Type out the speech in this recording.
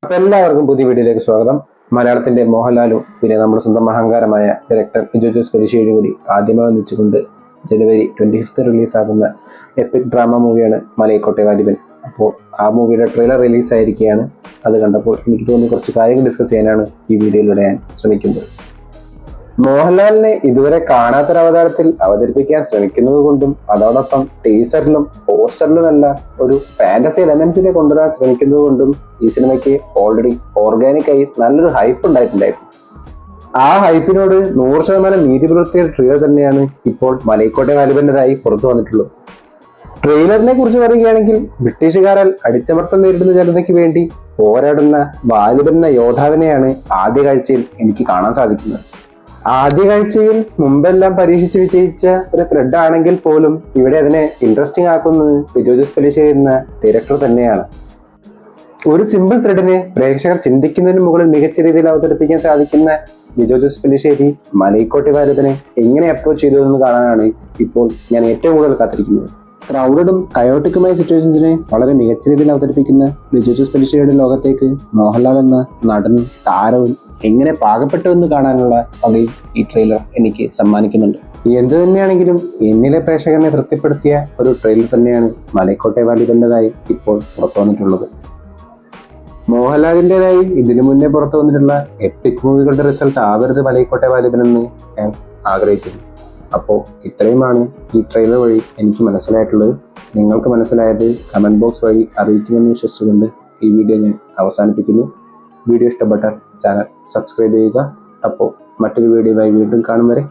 അപ്പൊ എല്ലാവർക്കും പുതിയ വീഡിയോയിലേക്ക് സ്വാഗതം. മലയാളത്തിന്റെ മോഹൻലാലും പിന്നെ നമ്മുടെ സ്വന്തം അഹങ്കാരമായ ഡയറക്ടർ ലിജോ ജോസ് പെല്ലിശ്ശേരി കൂടി ആദ്യമായി ഒന്നിച്ചുകൊണ്ട് ജനുവരി 25 റിലീസാകുന്ന എപ്പിക് ഡ്രാമ മൂവിയാണ് മലൈക്കോട്ടെ വാലിബൻ. അപ്പോൾ ആ മൂവിയുടെ ട്രെയിലർ റിലീസ് ആയിരിക്കുകയാണ്. അത് കണ്ടപ്പോൾ എനിക്ക് തോന്നി കുറച്ച് കാര്യങ്ങൾ ഡിസ്കസ് ചെയ്യാനാണ് ഈ വീഡിയോയിലൂടെ ഞാൻ ശ്രമിക്കുന്നത്. മോഹൻലാലിനെ ഇതുവരെ കാണാത്തൊരവതാരത്തിൽ അവതരിപ്പിക്കാൻ ശ്രമിക്കുന്നത് കൊണ്ടും അതോടൊപ്പം ടീസറിലും പോസ്റ്ററിലുമെല്ലാം ഒരു ഫാന്റസി എലമെന്റ്സിനെ കൊണ്ടുവരാൻ ശ്രമിക്കുന്നത് കൊണ്ടും ഈ സിനിമയ്ക്ക് ഓൾറെഡി ഓർഗാനിക്കായി നല്ലൊരു ഹൈപ്പ് ഉണ്ടായിട്ടുണ്ടായിരുന്നു. ആ ഹൈപ്പിനോട് 100% നീതി പുലർത്തിയ ട്രെയിലർ തന്നെയാണ് ഇപ്പോൾ മലൈക്കോട്ടെ വാലിബന്റേതായി പുറത്തു വന്നിട്ടുള്ളത്. ട്രെയിലറിനെ കുറിച്ച് പറയുകയാണെങ്കിൽ ബ്രിട്ടീഷുകാരാൽ അടിച്ചമർത്തം നേരിടുന്ന ജനതയ്ക്ക് വേണ്ടി പോരാടുന്ന വാലിബൻ എന്ന യോദ്ധാവിനെയാണ് ആദ്യ കാഴ്ചയിൽ എനിക്ക് കാണാൻ സാധിക്കുന്നത്. ആദ്യ കാഴ്ചയിൽ മുമ്പെല്ലാം പരീക്ഷിച്ച് വിജയിച്ച ഒരു ത്രെഡ് ആണെങ്കിൽ പോലും ഇവിടെ അതിനെ ഇൻട്രസ്റ്റിംഗ് ആക്കുന്നത് ലിജോ ജോസ് പെല്ലിശ്ശേരി എന്ന ഡയറക്ടർ തന്നെയാണ്. ഒരു സിമ്പിൾ ത്രെഡിനെ പ്രേക്ഷകർ ചിന്തിക്കുന്നതിന് മുകളിൽ മികച്ച രീതിയിൽ അവതരിപ്പിക്കാൻ സാധിക്കുന്ന ലിജോ ജോസ് പെല്ലിശ്ശേരി മലൈക്കോട്ടെ വാലിബനെ എങ്ങനെ അപ്രോച്ച് ചെയ്തു എന്ന് കാണാനാണ് ഇപ്പോൾ ഞാൻ ഏറ്റവും കൂടുതൽ കാത്തിരിക്കുന്നത്. ക്രൗഡഡും കയോട്ടിക്കുമായ സിറ്റുവേഷൻസിനെ വളരെ മികച്ച രീതിയിൽ അവതരിപ്പിക്കുന്ന ലിജോ ജോസ് പെല്ലിശ്ശേരിയുടെ ലോകത്തേക്ക് മോഹൻലാൽ എന്ന നടനും താരവും എങ്ങനെ പാകപ്പെട്ടു എന്ന് കാണാനുള്ള വകയും ഈ ട്രെയിലർ എനിക്ക് സമ്മാനിക്കുന്നുണ്ട്. എന്തു തന്നെയാണെങ്കിലും എന്നിലെ പ്രേക്ഷകനെ തൃപ്തിപ്പെടുത്തിയ ഒരു ട്രെയിലർ തന്നെയാണ് മലൈക്കോട്ടെ വാലിബന്റേതായി ഇപ്പോൾ പുറത്തു വന്നിട്ടുള്ളത്. മോഹൻലാലിൻ്റെതായി ഇതിനു മുന്നേ പുറത്തു വന്നിട്ടുള്ള എപ്പിക് മൂവികളുടെ റിസൾട്ട് ആവരുത് മലൈക്കോട്ടെ വാലിബൻ എന്ന് ഞാൻ ആഗ്രഹിക്കുന്നു. അപ്പോൾ ഇത്രയുമാണ് ഈ ട്രെയിലർ വഴി എനിക്ക് മനസ്സിലായിട്ടുള്ളത്. നിങ്ങൾക്ക് മനസ്സിലായത് കമന്റ് ബോക്സ് വഴി അറിയിക്കുമെന്ന് വിശ്വസിച്ചുകൊണ്ട് ഈ വീഡിയോ ഞാൻ അവസാനിപ്പിക്കുന്നു. വീഡിയോ ഇഷ്ടപ്പെട്ടാൽ ചാനൽ സബ്സ്ക്രൈബ് ചെയ്യുക. അപ്പോൾ മറ്റൊരു വീഡിയോയുമായി വീണ്ടും കാണും വരെ